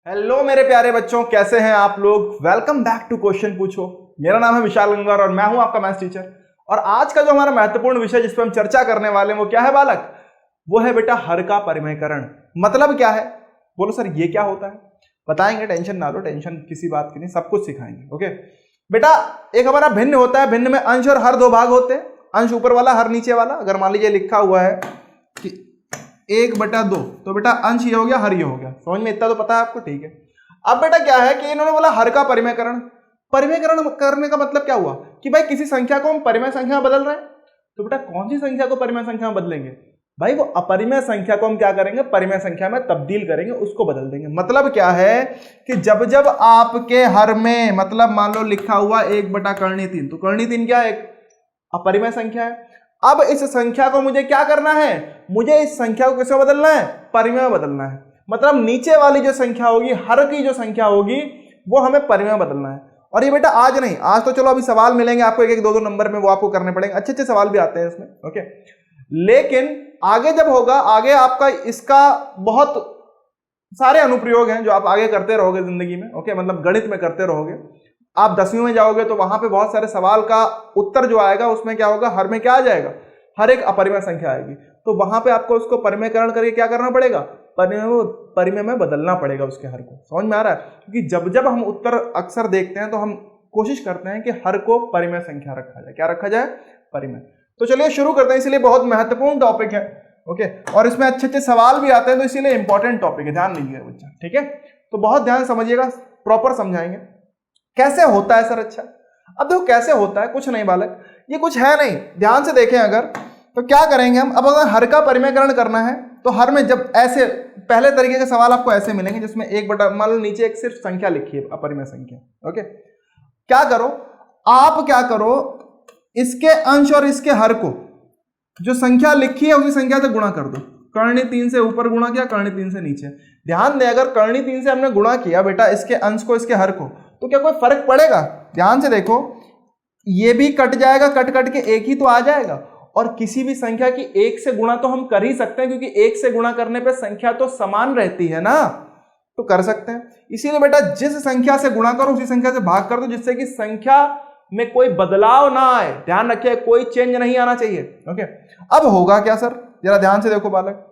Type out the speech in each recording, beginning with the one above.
Hello मेरे प्यारे बच्चों, कैसे हैं आप लोग। वेलकम बैक टू क्वेश्चन पूछो। मेरा नाम है विशाल गंगार और मैं हूं आपका मैथ्स टीचर। और आज का जो हमारा महत्वपूर्ण विषय जिस पर हम चर्चा करने वाले हैं वो क्या है बालक? वो है बेटा हर का परिमेयकरण। मतलब क्या है? बोलो सर ये क्या होता है? बताएंगे, टेंशन ना लो, टेंशन किसी बात की नहीं, सब कुछ सिखाएंगे। ओके बेटा, एक हमारा भिन्न होता है, भिन्न में अंश और हर दो भाग होते हैं। अंश ऊपर वाला, हर नीचे वाला। अगर मान लीजिए लिखा हुआ है कि 1/2, तो बेटा अंश ये हो गया, हर ये हो गया। समझ में इतना तो पता है आपको, ठीक है। अब बेटा क्या है कि इन्होंने बोला हर का परिमेयकरण। परिमेयकरण करने का मतलब क्या हुआ कि भाई किसी संख्या को हम परिमेय संख्या में बदल रहे हैं। तो बेटा कौन सी संख्या को परिमेय संख्या में बदलेंगे? भाई वो अपरिमेय संख्या को हम क्या करेंगे? परिमेय संख्या में तब्दील करेंगे, उसको बदल देंगे। मतलब क्या है कि जब जब आपके हर में, मतलब मान लो लिखा हुआ 1/3, तो कर्णी 3 क्या है? एक अपरिमेय संख्या है। अब इस संख्या को मुझे क्या करना है? मुझे इस संख्या को किसमें बदलना है? परिमेय में बदलना है। मतलब नीचे वाली जो संख्या होगी, हर की जो संख्या होगी, वो हमें परिमेय में बदलना है। और ये बेटा आज नहीं, आज तो चलो अभी सवाल मिलेंगे आपको एक एक दो दो नंबर में, वो आपको करने पड़ेंगे। अच्छे अच्छे सवाल भी आते हैं इसमें, ओके। लेकिन आगे जब होगा, आगे आपका इसका बहुत सारे अनुप्रयोग हैं जो आप आगे करते रहोगे जिंदगी में, ओके। मतलब गणित में करते रहोगे। आप 10वीं में जाओगे तो वहां पे बहुत सारे सवाल का उत्तर जो आएगा उसमें क्या होगा? हर में क्या आ जाएगा? हर एक अपरिमेय संख्या आएगी। तो वहां पे आपको उसको परिमेयकरण करके क्या करना पड़ेगा? परिमेय में बदलना पड़ेगा उसके हर को। समझ में आ रहा है? क्योंकि जब जब हम उत्तर अक्सर देखते हैं तो हम कोशिश करते हैं कि हर को परिमेय संख्या रखा जाए। क्या रखा जाए? परिमेय। तो चलिए शुरू करते हैं। इसलिए बहुत महत्वपूर्ण टॉपिक है, ओके। और इसमें अच्छे अच्छे सवाल भी आते हैं, तो इसीलिए इंपॉर्टेंट टॉपिक है, ध्यान दीजिएगा बच्चा, ठीक है। तो बहुत ध्यान समझिएगा, प्रॉपर समझाएंगे कैसे होता है सर। अच्छा अब देखो कैसे होता है, कुछ नहीं बालक, ये कुछ है नहीं। ध्यान से देखें अगर, तो क्या करेंगे हम? अब अगर हर का परिमेयकरण करना है तो हर में जब ऐसे पहले तरीके के सवाल आपको ऐसे मिलेंगे जिसमें मान लो नीचे एक सिर्फ संख्या लिखी है, अपरिमेय संख्या, ओके। क्या करो आप, क्या करो, इसके अंश और इसके हर को जो संख्या लिखी है उसी संख्या से गुणा कर दो। कर्णी 3 से ऊपर गुणा किया, कर्णी 3 से नीचे। ध्यान दें, अगर कर्णी 3 से हमने गुणा किया बेटा इसके अंश को इसके हर को, तो क्या कोई फर्क पड़ेगा? ध्यान से देखो, ये भी कट जाएगा, कट कट के एक ही तो आ जाएगा। और किसी भी संख्या की 1 से गुणा तो हम कर ही सकते हैं, क्योंकि 1 से गुणा करने पे संख्या तो समान रहती है ना, तो कर सकते हैं। इसीलिए बेटा जिस संख्या से गुणा करो उसी संख्या से भाग कर दो, जिससे कि संख्या में कोई बदलाव ना आए। ध्यान रखिए, कोई चेंज नहीं आना चाहिए, ओके। अब होगा क्या सर? जरा ध्यान से देखो बालक,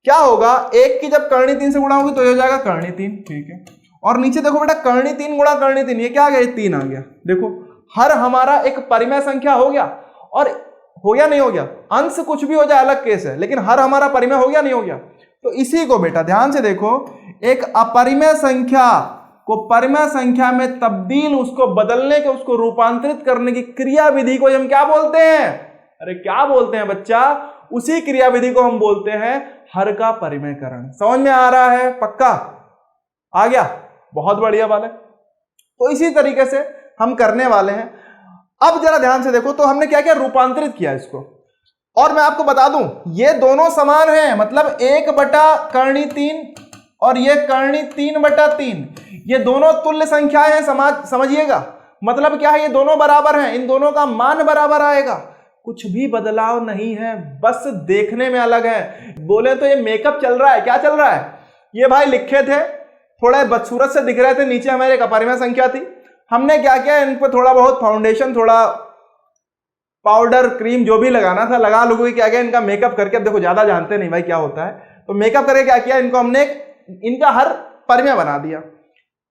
क्या होगा? 1 की जब कर्णी 3 से गुणा होगी तो हो जाएगा कर्णी 3, ठीक है। और नीचे देखो बेटा, कर्णी 3 गुणा कर्णी 3, ये क्या आ गया? 3 आ गया। देखो हर हमारा एक परिमेय संख्या हो गया। और हो गया नहीं हो गया? अंश कुछ भी हो जाए अलग केस है, लेकिन हर हमारा परिमेय हो गया नहीं हो गया? तो इसी को बेटा ध्यान से देखो, एक अपरिमेय संख्या को परिमेय संख्या में तब्दील, उसको बदलने के, उसको रूपांतरित करने की क्रिया विधि को हम क्या बोलते हैं? अरे क्या बोलते हैं बच्चा? उसी क्रिया विधि को हम बोलते हैं हर का परिमेयकरण। समझ में आ रहा है? पक्का आ गया? बहुत बढ़िया बालक। तो इसी तरीके से हम करने वाले हैं। अब जरा ध्यान से देखो, तो हमने क्या क्या रूपांतरित किया इसको। और मैं आपको बता दूं, ये दोनों समान हैं, मतलब 1/कर्णी 3 और ये कर्णी 3/3, ये दोनों तुल्य संख्याएं हैं। समझिएगा, मतलब क्या है? ये दोनों बराबर हैं, इन दोनों का मान बराबर आएगा, कुछ भी बदलाव नहीं है, बस देखने में अलग है। बोले तो ये मेकअप चल रहा है। क्या चल रहा है? ये भाई लिखे थे, थोड़ा बदसूरत से दिख रहे थे, नीचे हमारे एक अपरिमेय संख्या थी। हमने क्या किया? इन पर थोड़ा बहुत फाउंडेशन, थोड़ा पाउडर, क्रीम जो भी लगाना था लगा लोगों, क्या किया? इनका मेकअप करके, अब देखो ज्यादा जानते नहीं भाई क्या होता है, तो मेकअप करके क्या किया? इनको हमने इनका हर परिमेय बना दिया।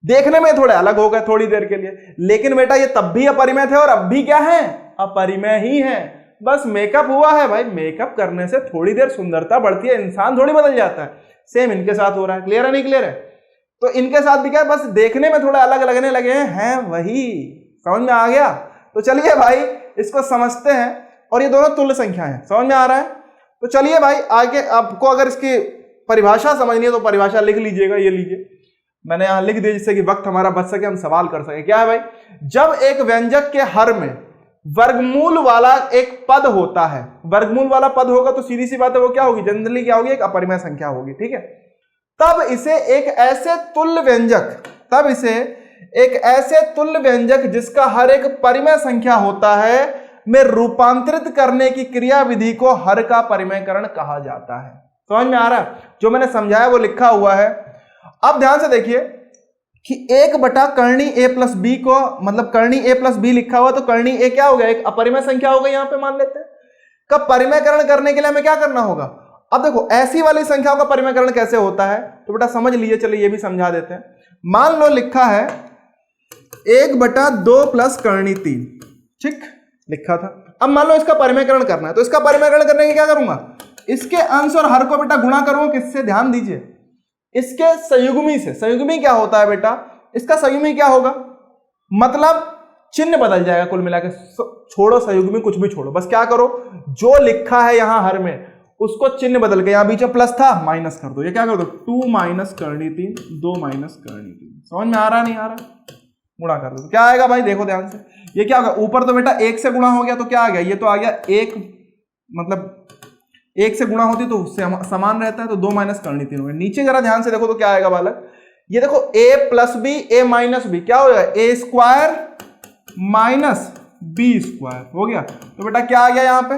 देखने में थोड़े अलग हो गए थोड़ी देर के लिए, लेकिन बेटा ये तब भी अपरिमेय थे और अब भी क्या है? अपरिमेय ही है। बस मेकअप हुआ है भाई। मेकअप करने से थोड़ी देर सुंदरता बढ़ती है, इंसान थोड़ी बदल जाता है। सेम इनके साथ हो रहा है। क्लियर है नहीं क्लियर है? तो इनके साथ भी क्या है? बस देखने में थोड़ा अलग लगने लगे हैं वही। समझ में आ गया? तो चलिए भाई इसको समझते हैं। और ये दोनों तुल्य संख्या हैं। समझ में आ रहा है? तो चलिए भाई आगे, आपको अगर इसकी परिभाषा समझनी है तो परिभाषा लिख लीजिएगा। ये लीजिए, मैंने यहां लिख दिया जिससे कि वक्त हमारा बच सके, हम सवाल कर सके। क्या है भाई? जब एक व्यंजक के हर में वर्गमूल वाला एक पद होता है, वर्गमूल वाला पद होगा तो सीधी सी बात है वो क्या होगी? जनरली क्या होगी? एक अपरिमेय संख्या होगी, ठीक है। तब इसे एक ऐसे तुल्य व्यंजक जिसका हर एक परिमेय संख्या होता है में रूपांतरित करने की क्रिया विधि को हर का परिमेयकरण कहा जाता है। समझ में आ रहा है? जो मैंने समझाया वो लिखा हुआ है। अब ध्यान से देखिए, कि 1/करणी a प्लस बी को, मतलब करणी a प्लस बी लिखा हुआ तो करणी a क्या हो गया, एक अपरिमेय संख्या हो गई, यहां पे मान लेते हैं। कब परिमेयकरण करने के लिए हमें क्या करना होगा, अब देखो ऐसी वाली संख्याओं का परिमेयकरण कैसे होता है तो बेटा समझ लीजिए, चलिए ये भी समझा देते हैं। मान लो लिखा है 1/2 प्लस करणी 3, ठीक लिखा था। अब मान लो इसका परिमेयकरण करना है, तो इसका परिमेयकरण करने के क्या करूंगा, इसके अंश और हर को बेटा गुणा करूंगा किससे, ध्यान दीजिए, इसके संयुग्मी से। संयुग्मी क्या होता है बेटा, इसका संयुग्मी क्या होगा, मतलब चिन्ह बदल जाएगा कुल मिला के, छोड़ो संयुग्मी कुछ भी छोड़ो, बस क्या करो जो लिखा है यहां हर में उसको चिन्ह बदल के, यहां बीच में प्लस था माइनस कर दो, ये क्या कर दो 2 माइनस करणी 3, 2 माइनस करणी 3। समझ में आ रहा नहीं आ रहा, गुणा कर दो तो क्या आएगा भाई, देखो ध्यान से, ये क्या होगा, ऊपर तो बेटा 1 से गुणा हो गया तो क्या आ गया, ये तो आ गया 1, मतलब 1 से गुणा होती तो उससे समान रहता है, तो 2 माइनस करणी 3 हो गया। नीचे जरा ध्यान से देखो तो क्या आएगा बालक, ये देखो a plus B, a minus B, क्या हो जाएगा a square minus B square हो गया। तो बेटा क्या आ गया यहाँ पे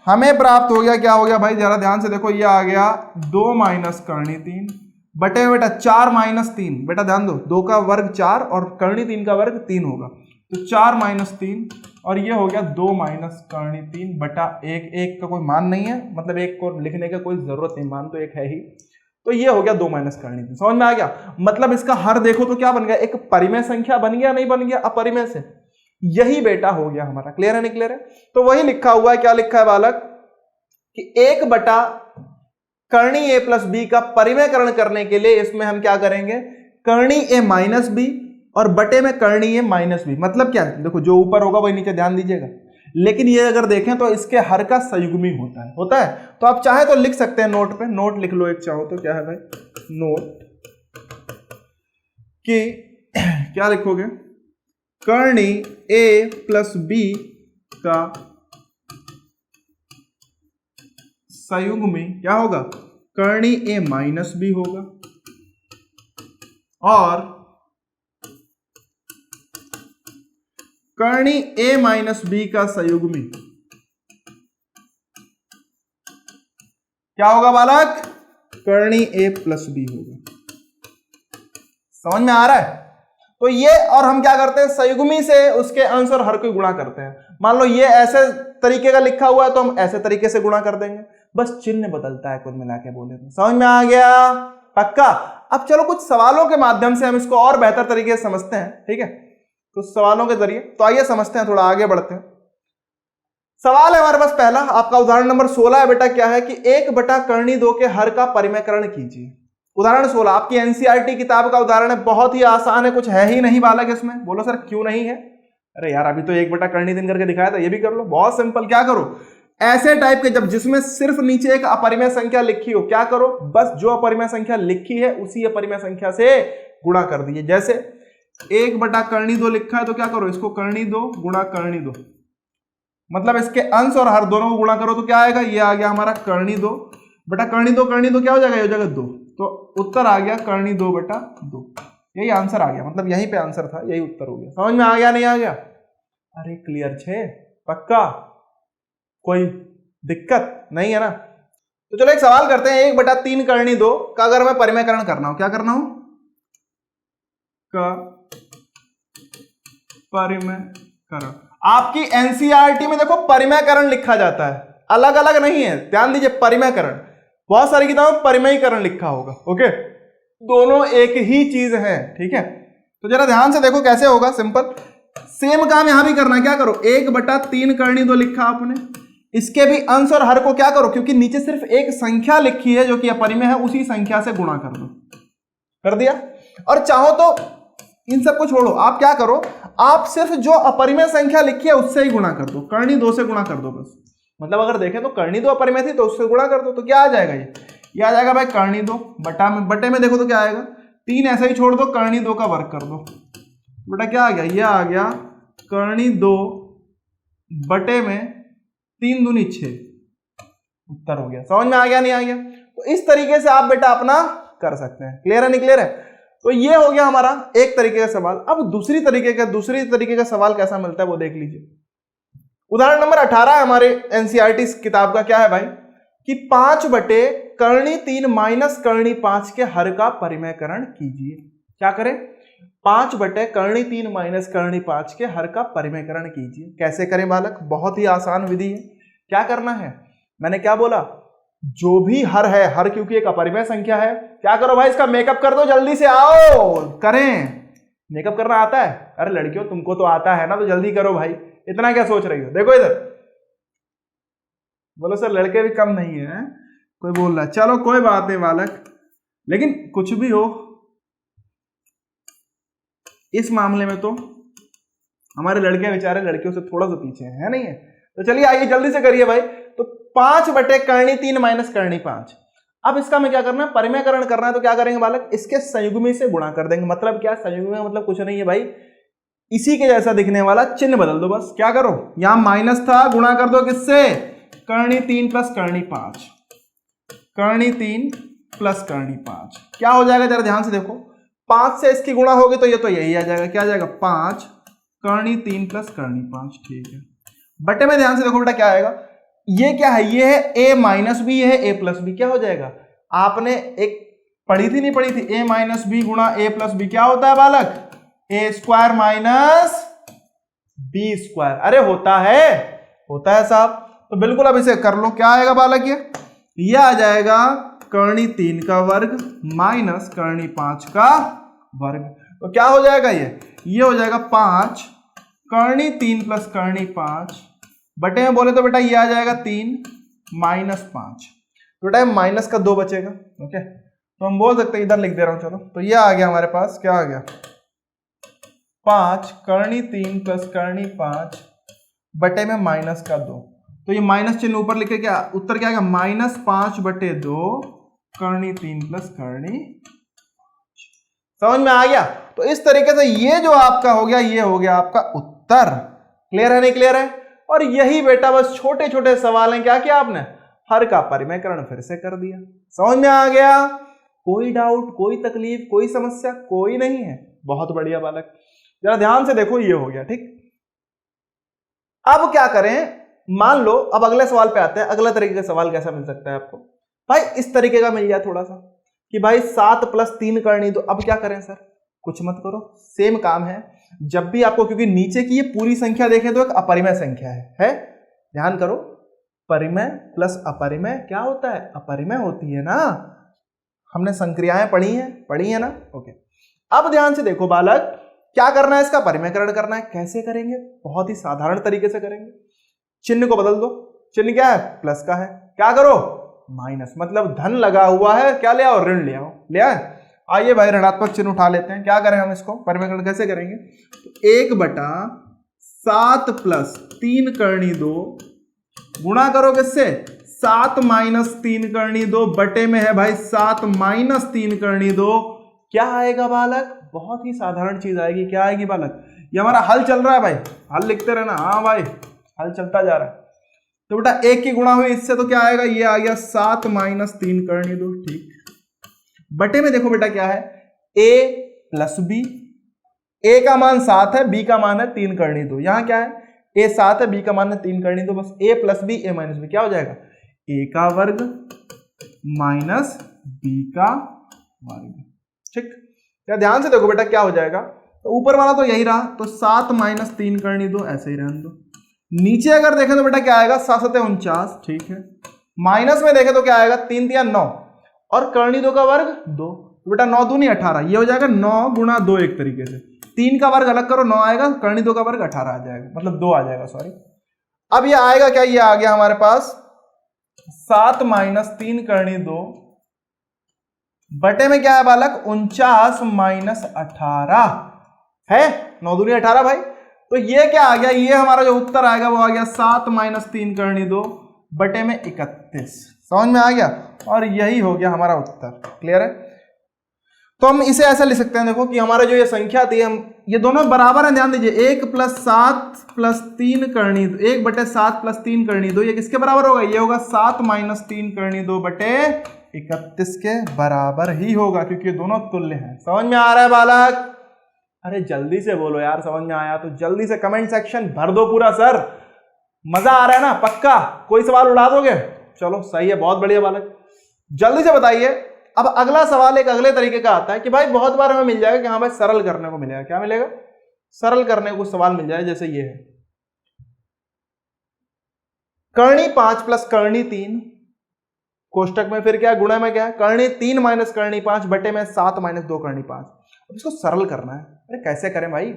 हमें प्राप्त हो गया, क्या हो गया भाई, जरा ध्यान से देखो, ये आ गया 2 माइनस करणी 3 बटे बेटा 4 माइनस 3, बेटा ध्यान दो, 2 का वर्ग 4 और करणी 3 का वर्ग 3 होगा, तो 4 माइनस 3 और ये हो गया 2 माइनस करणी 3 बटा 1, 1 का कोई मान नहीं है, मतलब 1 को लिखने का कोई जरूरत नहीं, मान तो 1 है ही, तो ये हो गया 2 माइनस करणी 3। समझ में आ गया, मतलब इसका हर देखो तो क्या बन गया, एक परिमेय संख्या बन गया, नहीं बन गया अपरिमेय से, यही बेटा हो गया हमारा। क्लियर है नहीं क्लियर है, तो वही लिखा हुआ है, क्या लिखा है बालक कि 1/करणी a प्लस बी का परिमेयकरण करने के लिए इसमें हम क्या करेंगे, करणी a माइनस बी और बटे में करणी a माइनस बी, मतलब क्या, देखो जो ऊपर होगा वही नीचे, ध्यान दीजिएगा, लेकिन ये अगर देखें तो इसके हर का संयुग्मी होता है, तो आप चाहे तो लिख सकते हैं नोट पे, नोट लिख लो एक चाहो तो, क्या है भाई नोट कि क्या लिखोगे, करणी a प्लस बी का संयुग्मी क्या होगा, करणी a माइनस बी होगा, और करणी a माइनस बी का संयुग्मी क्या होगा बालक, करणी a प्लस बी होगा। समझ में आ रहा है, तो ये, और हम क्या करते हैं, संयुग्मी से उसके अंश और हर को गुणा करते हैं। मान लो ये ऐसे तरीके का लिखा हुआ है तो हम ऐसे तरीके से गुणा कर देंगे, बस चिन्ह बदलता है कुल मिला के, बोले तो समझ में आ गया पक्का। अब चलो कुछ सवालों के माध्यम से हम इसको और बेहतर तरीके से समझते हैं, ठीक है, कुछ सवालों के जरिए, तो आइए समझते हैं, थोड़ा आगे बढ़ते हैं। सवाल है हमारे पास पहला, आपका उदाहरण नंबर 16 है बेटा, क्या है कि 1/करणी 2 के हर का परिमेयकरण कीजिए। उदाहरण 16 आपकी एनसीईआरटी किताब का उदाहरण है, बहुत ही आसान है, कुछ है ही नहीं बालक इसमें, बोलो सर क्यों नहीं है, अरे यार अभी तो 1/करणी 3 करके दिखाया था, ये भी कर लो, बहुत सिंपल। क्या करो, ऐसे टाइप के, जब जिसमें सिर्फ नीचे एक अपरिमेय संख्या लिखी हो, क्या करो, बस जो अपरिमेय संख्या लिखी है उसी अपरिमेय संख्या से गुणा कर दीजिए। जैसे 1/करणी 2 लिखा है तो क्या करो, इसको करणी 2 गुणा करणी 2, मतलब इसके अंश और हर दोनों को गुणा करो तो क्या आएगा, ये आ गया हमारा करणी 2 बटा करणी 2 क्या हो जाएगा, ये हो जाएगा 2, तो उत्तर आ गया करणी 2/2, यही आंसर आ गया, मतलब यहीं पे आंसर था, यही उत्तर हो गया। समझ में आ गया नहीं आ गया, अरे क्लियर छे पक्का, कोई दिक्कत नहीं है ना। तो चलो एक सवाल करते हैं, 1/3 करणी 2 का अगर मैं परिमेयकरण करना हो, क्या करना हो, का परिमेयकरण। आपकी एनसीईआरटी में देखो परिमेयकरण लिखा जाता है, अलग अलग नहीं है, ध्यान दीजिए, परिमेयकरण, बहुत सारी किताबों में परिमेयकरण लिखा होगा, ओके, दोनों एक ही चीज है, ठीक है। तो जरा ध्यान से देखो कैसे होगा, सिंपल सेम काम यहां भी करना है, क्या करो, 1/3 करणी 2 लिखा आपने, इसके भी अंश और हर को क्या करो, क्योंकि नीचे सिर्फ एक संख्या लिखी है जो कि अपरिमेय है, उसी संख्या से गुणा कर दो, कर दिया। और चाहो तो इन सबको छोड़ो, आप क्या करो, आप सिर्फ जो अपरिमेय संख्या लिखी है उससे ही गुणा कर दो, करणी 2 से गुणा कर दो बस, मतलब अगर देखें तो करणी 2 अपरिमेय थी तो उससे गुणा कर दो, तो क्या आ जाएगा, ये आ जाएगा भाई करणी 2 बटे में देखो तो क्या आएगा, 3 ऐसे ही छोड़ दो, करणी 2 का वर्ग कर दो, बेटा क्या आ गया, ये आ गया करणी 2 बटे में 3 दूनी 6, उत्तर हो गया। समझ में आ गया नहीं आ गया, तो इस तरीके से आप बेटा अपना कर सकते हैं। क्लियर है नहीं क्लियर है, तो ये हो गया हमारा एक तरीके का सवाल। अब दूसरी तरीके का सवाल कैसा मिलता है वो देख लीजिए। उदाहरण नंबर 18 है हमारे एनसीईआरटी किताब का, क्या है भाई कि 5/करणी 3 माइनस करणी 5 के हर का परिमेयकरण कीजिए। क्या करें, 5 बटे करणी 3 माइनस करणी 5 के हर का परिमेयकरण कीजिए। कैसे करें बालक? बहुत ही आसान विधि है। क्या करना है? मैंने क्या बोला? जो भी हर है, हर क्योंकि एक अपरिमेय संख्या है, क्या करो भाई, इसका मेकअप कर दो, जल्दी से आओ करें। मेकअप करना आता है? अरे लड़कियों तुमको तो आता है ना, तो जल्दी करो भाई, इतना क्या सोच रही हो? देखो इधर, बोलो सर लड़के भी कम नहीं है, कोई बोल रहा है। चलो कोई बात नहीं बालक, लेकिन कुछ भी हो इस मामले में तो हमारे लड़के बेचारे लड़कियों से थोड़ा सा पीछे है नहीं है? तो चलिए आइए जल्दी से करिए भाई। तो 5 बटे करणी 3 माइनस करणी 5। अब इसका हमें क्या करना है? परिमेयकरण करना है। तो क्या करेंगे बालक? इसके संयुग्मी से गुणा कर देंगे। मतलब क्या? संयुग्मी मतलब कुछ नहीं है भाई, इसी के जैसा दिखने वाला चिन्ह बदल दो बस। क्या करो? यहां माइनस था, गुणा कर दो किससे? करणी 3 प्लस करणी 5। करणी 3 प्लस करणी 5 क्या हो जाएगा? जरा ध्यान से देखो, 5 से इसकी गुणा होगी तो ये तो यही आ जाएगा। क्या आ जाएगा? 5 करणी 3 प्लस करणी 5। ठीक है, बटे में ध्यान से देखो बेटा, क्या आएगा? ये क्या है? ये है a माइनस बी, ये है a प्लस बी। क्या हो जाएगा? आपने एक पढ़ी थी, नहीं पढ़ी थी? a माइनस बी गुणा a प्लस बी क्या होता है बालक? a square minus B square. अरे होता है साहब। तो बिल्कुल अब इसे कर लो। क्या आएगा बालक? ये आ जाएगा करणी 3 का वर्ग माइनस करणी 5 का वर्ग। तो क्या हो जाएगा? ये हो जाएगा 5 करणी 3 प्लस करणी 5 बटे में बोले तो बेटा ये आ जाएगा 3 माइनस 5। तो बेटा माइनस का 2 बचेगा। ओके, तो हम बोल सकते हैं, इधर लिख दे रहा हूं। चलो, तो ये आ गया हमारे पास, क्या आ गया? 5 करणी 3 प्लस करणी 5 बटे में माइनस का 2। तो ये माइनस चिन्ह ऊपर लिखे, क्या उत्तर क्या आएगा? माइनस 5 बटे 2 करणी 3 प्लस करणी। समझ में आ गया? तो इस तरीके से ये जो आपका हो गया, ये हो गया आपका उत्तर। क्लियर है नहीं क्लियर है? और यही बेटा बस छोटे छोटे सवाल हैं, क्या किया आपने? हर का परिमेयकरण फिर से कर दिया। समझ में आ गया? कोई डाउट, कोई तकलीफ, कोई समस्या कोई नहीं है? बहुत बढ़िया बालक, जरा ध्यान से देखो, ये हो गया ठीक। अब क्या करें? मान लो, अब अगले सवाल पे आते हैं। अगला तरीके का सवाल कैसा मिल सकता है आपको? भाई इस तरीके का मिल गया थोड़ा सा कि भाई 7 प्लस 3 करनी। तो अब क्या करें सर? कुछ मत करो, सेम काम है। जब भी आपको, क्योंकि नीचे की ये पूरी संख्या देखें तो एक अपरिमेय संख्या है? ध्यान करो, परिमेय प्लस अपरिमेय क्या होता है? अपरिमेय होती है ना। हमने संक्रियाएं पढ़ी है ना। ओके, अब ध्यान से देखो बालक, क्या करना है? इसका परिमेयकरण करना है। कैसे करेंगे? बहुत ही साधारण तरीके से करेंगे। चिन्ह को बदल दो। चिन्ह क्या है? प्लस का है। क्या करो? माइनस, मतलब धन लगा हुआ है, क्या ले आओ? ऋण ले आओ। ले आए? आइए भाई ऋणात्मक चिन्ह उठा लेते हैं। क्या करें हम इसको? परिमेयकरण कैसे करेंगे? तो 1/7 प्लस 3 करणी 2 गुणा करो किससे? 7 माइनस 3 करणी 2 बटे में है भाई 7 माइनस 3 करणी 2। क्या आएगा बालक? बहुत ही साधारण चीज आएगी। क्या आएगी बालक? ये हमारा हल चल रहा है भाई, हल लिखते रहना। हाँ भाई, हल चलता जा रहा है। तो बेटा 1 की गुणा हुई इससे, तो क्या आएगा? ये आ गया 7 माइनस 3 करणी 2। ठीक, बटे में देखो बेटा क्या है? a plus B. a का मान 7 है, b का मान है 3 करणी 2। यहां क्या है? a 7 है, b का मान है 3 करणी 2। बस a plus B, a minus B क्या हो जाएगा? a का वर्ग माइनस b का वर्ग। ठीक, क्या ध्यान से देखो बेटा क्या हो जाएगा? तो ऊपर वाला तो यही रहा, तो 7 माइनस 3 करणी 2 ऐसे ही रहने दो। नीचे अगर देखें तो बेटा क्या आएगा? 7 7 49। ठीक है, माइनस में देखें तो क्या आएगा? 3 3 9 और करणी 2 का वर्ग 2। तो बेटा 9 दूनी 18, ये हो जाएगा 9 गुणा 2। एक तरीके से 3 का वर्ग अलग करो, 9 आएगा, करणी 2 का वर्ग 18 आ जाएगा, मतलब 2 आ जाएगा, सॉरी। अब ये आएगा क्या? ये आ गया हमारे पास 7 माइनस 3 करणी 2 बटे में क्या है बालक? 49 माइनस 18 है। 9 दूनी 18 भाई। तो ये क्या आ गया? ये हमारा जो उत्तर आएगा वो आ गया 7 माइनस 3 करणी 2 बटे में 31। समझ में आ गया? और यही हो गया हमारा उत्तर। क्लियर है? तो हम इसे ऐसा लिख सकते हैं, देखो कि हमारा जो ये संख्या थी, हम ये दोनों बराबर है। ध्यान दीजिए, 1 प्लस 7 प्लस 3 करणी 2, 1 बटे 7 प्लस 3 करणी 2, ये किसके बराबर होगा? ये होगा 7 माइनस 3 करणी 2 बटे 31 के बराबर ही होगा, क्योंकि ये दोनों तुल्य हैं। समझ में आ रहा है बालक? अरे जल्दी से बोलो यार, समझ में आया तो जल्दी से कमेंट सेक्शन भर दो पूरा। सर मजा आ रहा है ना? पक्का? कोई सवाल उड़ा दोगे? चलो सही है, बहुत बढ़िया बालक, जल्दी से बताइए। अब अगला सवाल एक अगले तरीके का आता है कि भाई बहुत बार हमें मिल जाएगा कि हाँ भाई सरल करने को मिलेगा। क्या मिलेगा? सरल करने को सवाल मिल जाए, जैसे ये है कर्णी 5 प्लस कर्णी 3 कोष्टक में फिर क्या गुणा में क्या है कर्णी 3 माइनस कर्णी 5 बटे में 7 माइनस 2 कर्णी 5। अब इसको सरल करना है। अरे कैसे करें भाई?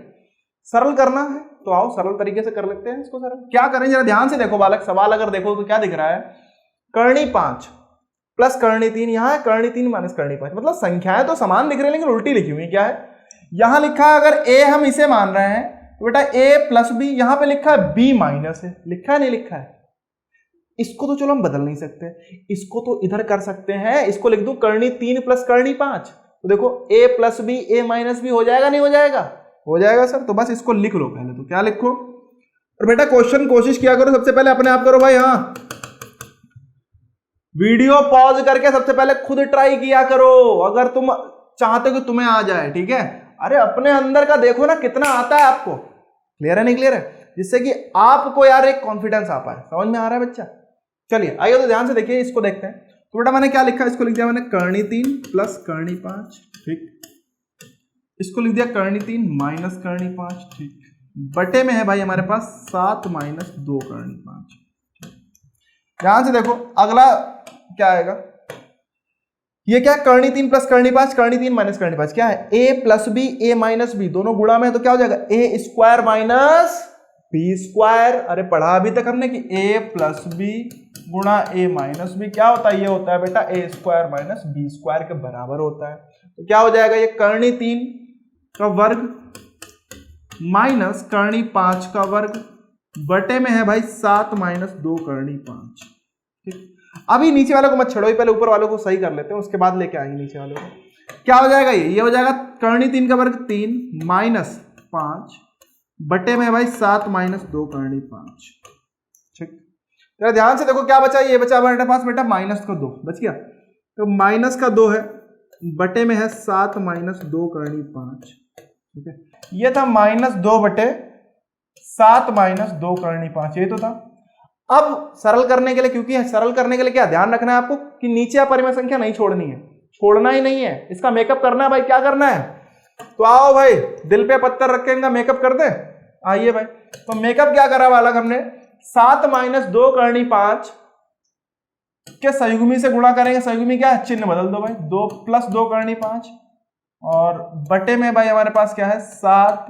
सरल करना है तो आओ सरल तरीके से कर लेते हैं इसको सरल। क्या करें जरा ध्यान से देखो बालक, सवाल अगर देखो तो क्या दिख रहा है, कर्णी 5 प्लस कर्णी 3, यहां है कर्णी 3 माइनस कर्णी 5, मतलब संख्याएं तो समान दिख रही है लेकिन उल्टी लिखी हुई। क्या है यहां लिखा है, अगर a हम इसे मान रहे हैं तो बेटा a प्लस बी, यहां पे लिखा है b माइनस है, लिखा है नहीं लिखा है? इसको तो चलो हम बदल नहीं सकते, इसको तो इधर कर सकते हैं, इसको लिख दूं कर्णी 3 प्लस कर्णी 5, तो देखो a plus B a minus B हो जाएगा नहीं हो जाएगा? हो जाएगा सर। तो बस इसको लिख लो पहले, तो क्या लिखो? और बेटा क्वेश्चन कोशिश किया करो सबसे पहले अपने आप करो भाई, हाँ वीडियो पॉज करके सबसे पहले खुद ट्राई किया करो अगर तुम चाहते हो कि तुम्हें आ जाए, ठीक है? अरे अपने अंदर का देखो ना कितना आता है आपको, क्लियर है नहीं क्लियर है, जिससे कि आपको यार एक कॉन्फिडेंस आ पाए। समझ में आ रहा है बच्चा? चलिए आइए तो ध्यान से देखिए, इसको देखते हैं। तो बेटा मैंने क्या लिखा, इसको लिख दिया मैंने कर्णी 3 प्लस कर्णी 5, ठीक, इसको लिख दिया कर्णी 3 माइनस कर्णी 5, ठीक, बटे में है भाई हमारे पास 7 माइनस 2 कर्णी 5। ध्यान से देखो अगला क्या आएगा, ये क्या है कर्णी 3 प्लस कर्णी 5, कर्णी 3 माइनस कर्णी 5 क्या है a plus B a minus B, दोनों गुणा में है तो क्या हो जाएगा a square minus B square. अरे पढ़ा अभी तक हमने कि a प्लस बी गुणा a माइनस बी क्या होता है, ये होता है बेटा a square minus B square के बराबर होता है। तो क्या हो जाएगा, ये कर्णी 3 का वर्ग माइनस कर्णी 5 का वर्ग बटे में है भाई 7 माइनस 2 कर्णी 5, ठीक। अभी नीचे वाले को मत छेड़ो, पहले ऊपर वालों को सही कर लेते हैं, उसके बाद लेके आएंगे नीचे वालों को। क्या हो जाएगा, ये हो जाएगा कर्णी 3 का वर्ग 3 माइनस 5 बटे में भाई 7 माइनस 2 कर्णी 5, ठीक। जरा ध्यान से देखो क्या बचा, ये बचा हमारे पास बेटा माइनस का 2 बच गया, तो माइनस का 2 है बटे में है 7 माइनस 2 कर्णी 5, ठीक है। ये था माइनस 2 बटे 7 माइनस 2 कर्णी 5, ये तो था। अब सरल करने के लिए, क्योंकि सरल करने के लिए क्या ध्यान रखना है आपको कि नीचे अपरिमेय संख्या नहीं छोड़नी है, छोड़ना ही नहीं है, इसका मेकअप करना है भाई। क्या करना है, तो आओ भाई दिल पे पत्थर रख के इनका मेकअप कर दे। आइए भाई, तो मेकअप क्या करा वाला हमने, 7 माइनस 2 कर्णी 5 के संयुग्मी से गुणा करेंगे। संयुग्मी क्या है, चिन्ह बदल दो भाई, 2 प्लस 2 कर्णी 5 और बटे में भाई हमारे पास क्या है 7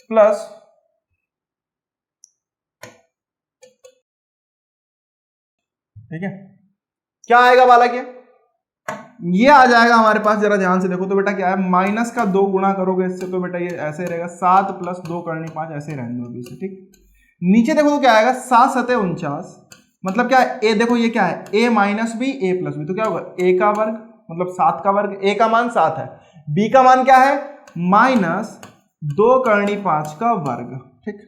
प्लस ठीक है। क्या आएगा बालक, ये आ जाएगा हमारे पास। जरा ध्यान से देखो तो बेटा क्या है, माइनस का 2 गुणा करोगे इससे तो बेटा ये ऐसे रहेगा 7 प्लस 2 कर्णी 5 ऐसे रहने दो इसे, ठीक। नीचे देखो तो क्या आएगा 7 सते 49, मतलब क्या है ए, देखो ये क्या है a minus B a plus B, तो क्या होगा a का वर्ग मतलब 7 का वर्ग, a का मान 7 है, b का मान क्या है माइनस 2 कर्णी 5 का वर्ग, ठीक।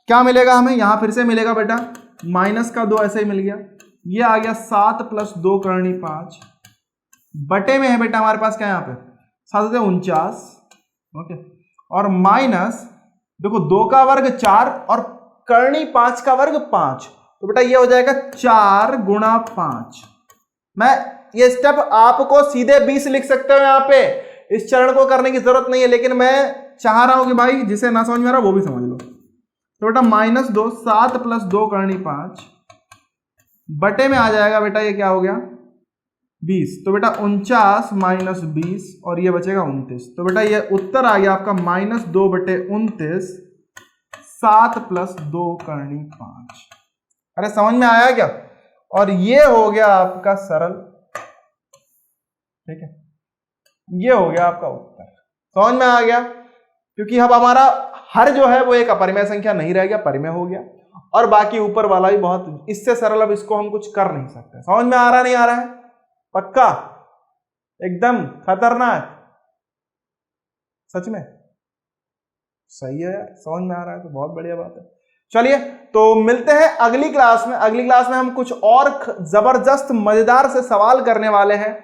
क्या मिलेगा हमें, यहां फिर से मिलेगा बेटा माइनस का 2 ऐसे ही मिल गया, ये आ गया 7 प्लस 2 कर्णी 5 बटे में है बेटा हमारे पास क्या यहाँ पे 7 से 49, ओके, और माइनस देखो 2 का वर्ग 4 और कर्णी 5 का वर्ग 5, तो बेटा ये हो जाएगा 4 गुणा 5। मैं ये स्टेप आपको सीधे 20 लिख सकते हो, यहाँ पे इस चरण को करने की जरूरत नहीं है, लेकिन मैं चाह रहा हूं कि भाई जिसे ना समझ में आ रहा वो भी समझ लो। तो बेटा माइनस 2 7 प्लस 2 कर्णी 5 बटे में आ जाएगा बेटा ये क्या हो गया 20, तो बेटा 49 माइनस 20 और ये बचेगा 29, तो बेटा ये उत्तर आ गया आपका माइनस 2 बटे 29 7 प्लस 2 कर्णी 5। अरे समझ में आया क्या, और ये हो गया आपका सरल, ठीक है, ये हो गया आपका उत्तर। समझ में आ गया, क्योंकि अब हमारा हर जो है वो एक अपरिमेय संख्या नहीं रह गया, परिमेय हो गया, और बाकी ऊपर वाला भी बहुत, इससे सरल अब इसको हम कुछ कर नहीं सकते। समझ में आ रहा नहीं आ रहा है, पक्का एकदम खतरनाक, सच में सही है यार, समझ में आ रहा है तो बहुत बढ़िया बात है। चलिए तो मिलते हैं अगली क्लास में। अगली क्लास में हम कुछ और जबरदस्त मजेदार से सवाल करने वाले हैं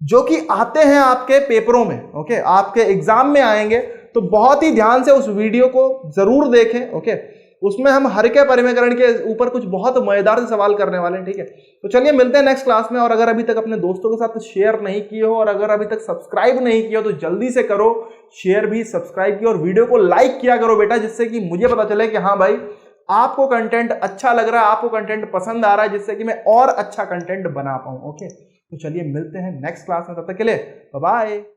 जो कि आते हैं आपके पेपरों में, ओके, आपके एग्जाम में आएंगे, तो बहुत ही ध्यान से उस वीडियो को जरूर देखें, ओके। उसमें हम हर के परिमेयकरण के ऊपर कुछ बहुत मजेदार से सवाल करने वाले हैं, ठीक है। तो चलिए मिलते हैं नेक्स्ट क्लास में। और अगर अभी तक अपने दोस्तों के साथ शेयर नहीं किए हो और अगर अभी तक सब्सक्राइब नहीं किया हो तो जल्दी से करो शेयर भी, सब्सक्राइब किया और वीडियो को लाइक किया करो बेटा, जिससे कि मुझे पता चले कि हाँ भाई आपको कंटेंट अच्छा लग रहा है, आपको कंटेंट पसंद आ रहा है, जिससे कि मैं और अच्छा कंटेंट बना पाऊं। ओके, तो चलिए मिलते हैं नेक्स्ट क्लास में, तब तक के लिए बाय बाय।